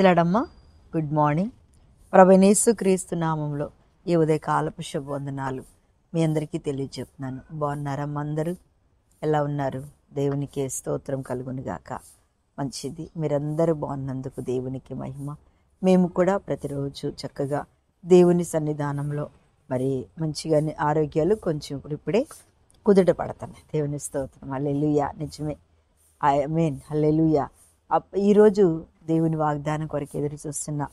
ప్రైజ్లాడమ్మా. Good morning. ప్రభువైన యేసుక్రీస్తు నామంలో ఈ ఉదయకాలపు శుభవందనాలు మీ అందరికీ తెలియజెప్తున్నాను. బాగున్నారమ్మా? అందరూ ఎలా ఉన్నారు? దేవునికి స్తోత్రం కలుగునుగాక. మంచిది, మీరందరూ బాగున్నందుకు దేవునికి మహిమ. మేము కూడా ప్రతిరోజు చక్కగా దేవుని సన్నిధానంలో మరి మంచిగానే ఆరోగ్యాలు కొంచెం ఇప్పుడే కుదుట పడుతున్నాయి. దేవుని స్తోత్రం. హల్లెలూయా. నిజమే, ఆమేన్. హల్లెలూయా. ఈరోజు దేవుని వాగ్దానం కొరకు ఎదురు చూస్తున్న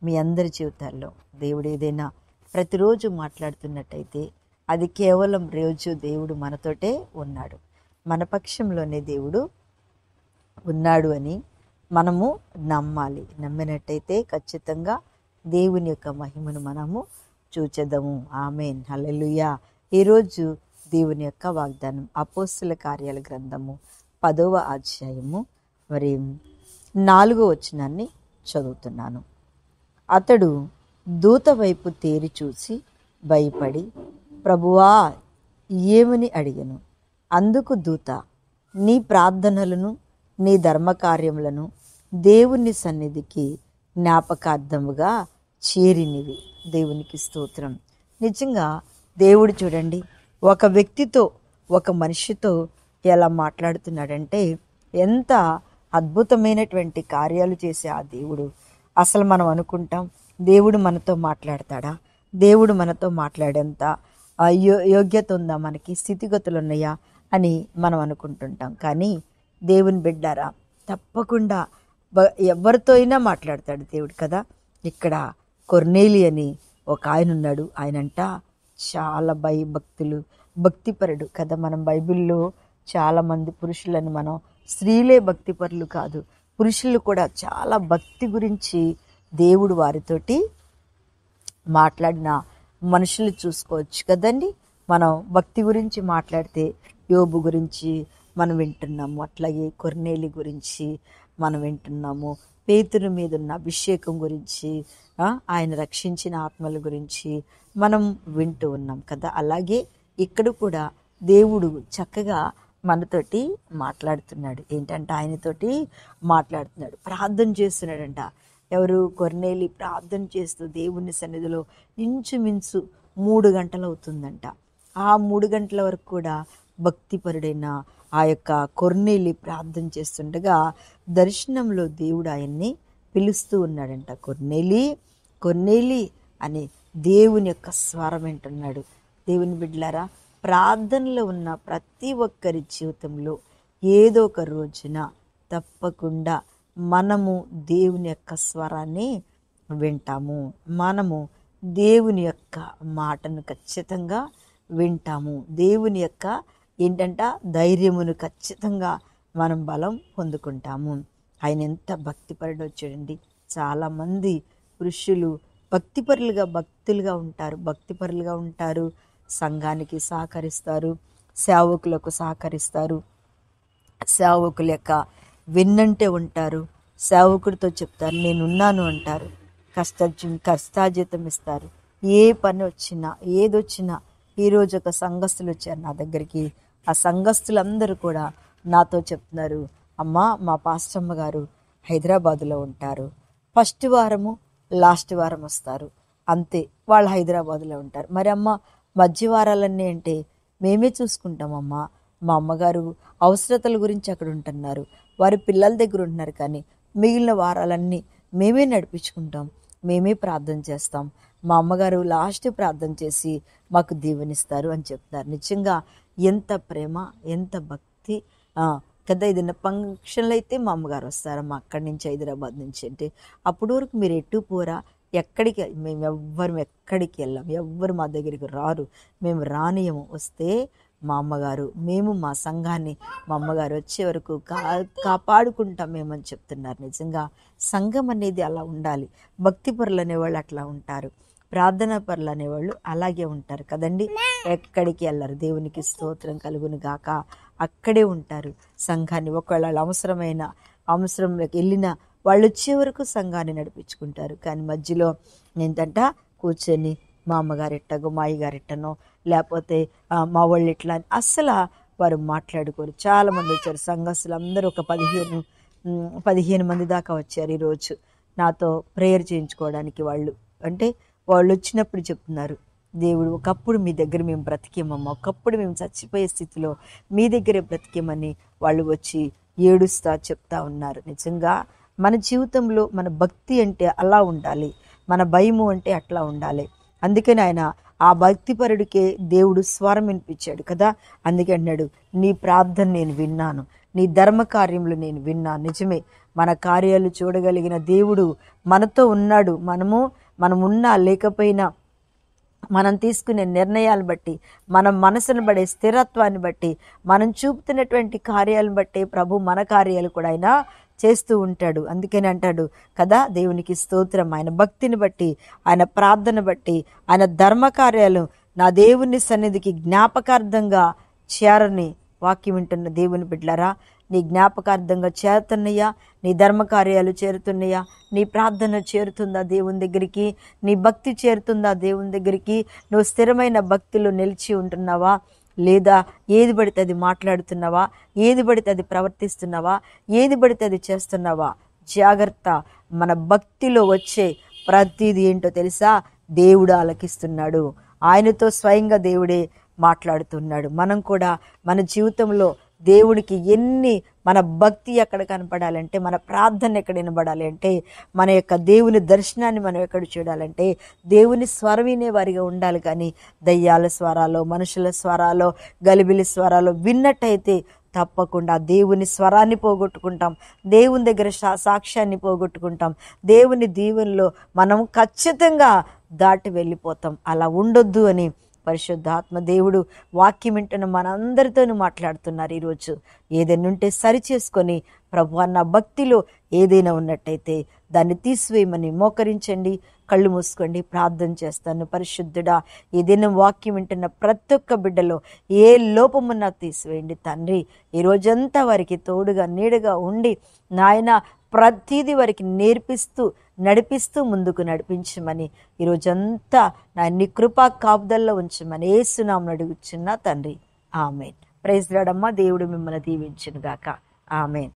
మీ అందరి జీవితాల్లో దేవుడు ఏదైనా ప్రతిరోజు మాట్లాడుతున్నట్టయితే అది కేవలం రోజు దేవుడు మనతోటే ఉన్నాడు, మన పక్షంలోనే దేవుడు ఉన్నాడు అని మనము నమ్మాలి. నమ్మినట్టయితే ఖచ్చితంగా దేవుని యొక్క మహిమను మనము చూచెదము. ఆమేన్. హల్లెలూయా. ఈరోజు దేవుని యొక్క వాగ్దానం అపోస్తుల కార్యాల గ్రంథము 10వ అధ్యాయము మరి 4వ వచనాన్ని చదువుతున్నాను. అతడు దూత వైపు తేరి చూసి భయపడి, ప్రభువా ఏమని అడిగెను. అందుకు దూత, నీ ప్రార్థనలను నీ ధర్మకార్యములను దేవుని సన్నిధికి జ్ఞాపకార్థముగా చేరినివి. దేవునికి స్తోత్రం. నిజంగా దేవుడు చూడండి, ఒక వ్యక్తితో ఒక మనిషితో ఎలా మాట్లాడుతున్నాడంటే ఎంత అద్భుతమైనటువంటి కార్యాలు చేసే ఆ దేవుడు. అసలు మనం అనుకుంటాం దేవుడు మనతో మాట్లాడతాడా, దేవుడు మనతో మాట్లాడేంత యోగ్యత ఉందా, మనకి స్థితిగతులు ఉన్నాయా అని మనం అనుకుంటుంటాం. కానీ దేవుని బిడ్డారా, తప్పకుండా ఎవరితో అయినా మాట్లాడతాడు దేవుడు కదా. ఇక్కడ కొర్నేలి అని ఒక ఆయన ఉన్నాడు. ఆయనంట చాలా భక్తిపరుడు కదా. మనం బైబిల్లో చాలామంది పురుషులని, మనం స్త్రీలే భక్తిపరులు కాదు, పురుషులు కూడా చాలా భక్తి గురించి దేవుడు వారితోటి మాట్లాడిన మనుషులు చూసుకోవచ్చు కదండి. మనం భక్తి గురించి మాట్లాడితే యోబు గురించి మనం వింటున్నాము, అట్లాగే కొర్నేలి గురించి మనం వింటున్నాము, పేతురు మీద ఉన్న అభిషేకం గురించి, ఆయన రక్షించిన ఆత్మల గురించి మనం వింటూ ఉన్నాం కదా. అలాగే ఇక్కడ కూడా దేవుడు చక్కగా మనతోటి మాట్లాడుతున్నాడు. ఏంటంటే ఆయనతోటి మాట్లాడుతున్నాడు, ప్రార్థన చేస్తున్నాడంట. ఎవరు? కొర్నేలి ప్రార్థన చేస్తూ దేవుని సన్నిధిలో ఇంచుమించు 3 గంటలు అవుతుందంట. ఆ 3 గంటల వరకు కూడా భక్తిపరుడైన ఆ యొక్క కొర్నేలి ప్రార్థన చేస్తుండగా దర్శనంలో దేవుడు ఆయన్ని పిలుస్తూ ఉన్నాడంట. కొర్నేలి, కొర్నేలి అని దేవుని యొక్క స్వరం వింటున్నాడు. దేవుని బిడ్డలారా, ప్రార్థనలో ఉన్న ప్రతి ఒక్కరి జీవితంలో ఏదో ఒక రోజున తప్పకుండా మనము దేవుని యొక్క స్వరాన్ని వింటాము. మనము దేవుని యొక్క మాటను ఖచ్చితంగా వింటాము. దేవుని యొక్క ఏంటంట ధైర్యమును ఖచ్చితంగా మనం బలం పొందుకుంటాము. ఆయన ఎంత భక్తిపరుడో చూడండి. చాలామంది పురుషులు భక్తిపరులుగా ఉంటారు, సంఘానికి సహకరిస్తారు, సేవకులకు సహకరిస్తారు, సేవకుల యొక్క విన్నంటే ఉంటారు, సేవకుడితో చెప్తారు నేనున్నాను అంటారు, కష్టాజీతం ఇస్తారు. ఏ పని వచ్చినా ఏదొచ్చినా, ఈరోజు ఒక సంఘస్థులు వచ్చారు నా దగ్గరికి. ఆ సంఘస్థులందరూ కూడా నాతో చెప్తున్నారు, అమ్మా మా పాస్టమ్మ గారు హైదరాబాదులో ఉంటారు, ఫస్ట్ వారము లాస్ట్ వారం వస్తారు, అంతే వాళ్ళు హైదరాబాదులో ఉంటారు. మరి అమ్మ మధ్య వారాలన్నీ అంటే మేమే చూసుకుంటామమ్మా, మా అమ్మగారు అవసరతల గురించి అక్కడ ఉంటున్నారు, వారి పిల్లల దగ్గర ఉంటున్నారు, కానీ మిగిలిన వారాలన్నీ మేమే నడిపించుకుంటాం, మేమే ప్రార్థన చేస్తాం, మా అమ్మగారు లాస్ట్ ప్రార్థన చేసి మాకు దీవెనిస్తారు అని చెప్తారు. నిజంగా ఎంత ప్రేమ, ఎంత భక్తి కదా. ఏదైనా ఫంక్షన్లు అయితే మా అమ్మగారు వస్తారమ్మా అక్కడి నుంచి, హైదరాబాద్ నుంచి అంటే, అప్పటి వరకు మీరు ఎటు పోరా, మేము ఎక్కడికి వెళ్ళాం, ఎవ్వరు మా దగ్గరికి రారు, మేము రానియము, వస్తే మా అమ్మగారు, మేము మా సంఘాన్ని మా అమ్మగారు వచ్చే వరకు కాపాడుకుంటాం మేమని చెప్తున్నారు. నిజంగా సంఘం అనేది అలా ఉండాలి. భక్తి పరులు అనేవాళ్ళు అట్లా ఉంటారు, ప్రార్థనా పరులు అనేవాళ్ళు అలాగే ఉంటారు కదండి. ఎక్కడికి వెళ్ళరు. దేవునికి స్తోత్రం కలుగును గాక. అక్కడే ఉంటారు. సంఘాన్ని ఒకవేళ అవసరంలోకి వెళ్ళినా వాళ్ళు వచ్చే వరకు సంఘాన్ని నడిపించుకుంటారు. కానీ మధ్యలో ఏంటంట కూర్చొని మా అమ్మగారు ఎట్టగో, మా అయ్యగారు ఎట్టనో, లేకపోతే మా వాళ్ళు ఎట్లా అని అస్సలు వారు మాట్లాడుకోరు. చాలామంది వచ్చారు సంఘస్థులు అందరూ, ఒక 15 మంది దాకా వచ్చారు ఈరోజు. నాతో ప్రేయర్ చేయించుకోవడానికి అంటే వాళ్ళు వచ్చినప్పుడు చెప్తున్నారు, దేవుడు ఒకప్పుడు మీ దగ్గర మేము బ్రతికేమమ్మా, ఒకప్పుడు మేము చచ్చిపోయే స్థితిలో మీ దగ్గరే బ్రతికేమని వాళ్ళు వచ్చి ఏడుస్తా చెప్తా ఉన్నారు. నిజంగా మన జీవితంలో మన భక్తి అంటే అలా ఉండాలి, మన భయము అంటే అట్లా ఉండాలి. అందుకని ఆయన ఆ భక్తిపరుడికే దేవుడు స్వరం వినిపించాడు కదా. అందుకే అన్నాడు, నీ ప్రార్థన నేను విన్నాను, నీ ధర్మ కార్యములు నేను విన్నాను. నిజమే, మన కార్యాలు చూడగలిగిన దేవుడు మనతో ఉన్నాడు. మనం ఉన్నా లేకపోయినా మనం తీసుకునే నిర్ణయాలను బట్టి, మన మనసును పడే స్థిరత్వాన్ని బట్టి, మనం చూపుతున్నటువంటి కార్యాలను బట్టి ప్రభు మన కార్యాలు కూడా ఆయన చేస్తూ ఉంటాడు. అందుకని అంటాడు కదా, దేవునికి స్తోత్రం. ఆయన భక్తిని బట్టి, ఆయన ప్రార్థన బట్టి, ఆయన ధర్మ కార్యాలు నా దేవుని సన్నిధికి జ్ఞాపకార్థంగా చేరని వాక్యం వింటున్న దేవుని బిడ్డలారా, నీ జ్ఞాపకార్థంగా చేరుతున్నాయా? నీ ధర్మకార్యాలు చేరుతున్నాయా? నీ ప్రార్థన చేరుతుందా దేవుని దగ్గరికి? నీ భక్తి చేరుతుందా దేవుని దగ్గరికి? నువ్వు స్థిరమైన భక్తిలో నిలిచి ఉంటున్నావా? లేదా ఏది పడితే అది మాట్లాడుతున్నావా? ఏది పడితే అది ప్రవర్తిస్తున్నావా? ఏది పడితే అది చేస్తున్నావా? జాగ్రత్త. మన భక్తిలో వచ్చే ప్రతిదీ ఏంటో తెలుసా? దేవుడు ఆలకిస్తున్నాడు. ఆయనతో స్వయంగా దేవుడే మాట్లాడుతున్నాడు. మనం కూడా మన జీవితంలో దేవుడికి మన భక్తి ఎక్కడ కనపడాలంటే, మన ప్రార్థన ఎక్కడ వినబడాలి అంటే, మన యొక్క దేవుని దర్శనాన్ని మనం ఎక్కడ చూడాలంటే దేవుని స్వరం వినే వారిగా ఉండాలి. కానీ దయ్యాల స్వరాలో, మనుషుల స్వరాలో, గలిబిలి స్వరాలో విన్నట్టయితే తప్పకుండా దేవుని స్వరాన్ని పోగొట్టుకుంటాం, దేవుని దగ్గర సాక్ష్యాన్ని పోగొట్టుకుంటాం, దేవుని దీవెనలో మనం ఖచ్చితంగా దాటి వెళ్ళిపోతాం. అలా ఉండొద్దు అని పరిశుద్ధాత్మ దేవుడు వాక్యం వింటున్న మనందరితోనూ మాట్లాడుతున్నారు ఈరోజు. ఏదైనా ఉంటే సరి చేసుకొని, ప్రభు అన్న భక్తిలో ఏదైనా ఉన్నట్టయితే దాన్ని తీసివేయమని మోకరించండి, కళ్ళు మూసుకోండి, ప్రార్థన చేస్తాను. పరిశుద్ధుడా, ఏదైనా వాక్యం వింటున్న ప్రతి ఒక్క బిడ్డలో ఏ లోపమున్నా తీసివేయండి తండ్రి. ఈ రోజంతా వారికి తోడుగా నీడగా ఉండి నాయన ప్రతిదీ వారికి నేర్పిస్తూ నడిపిస్తూ ముందుకు నడిపించమని ఈరోజంతా నా నీ కృపా కాపుదల్లో ఉంచమని యేసు నామమున అడుగుచున్నా తండ్రి. ఆమేన్. ప్రైజ్ లార్డ్ అమ్మా. దేవుడు మిమ్మల్ని దీవించును గాక. ఆమేన్.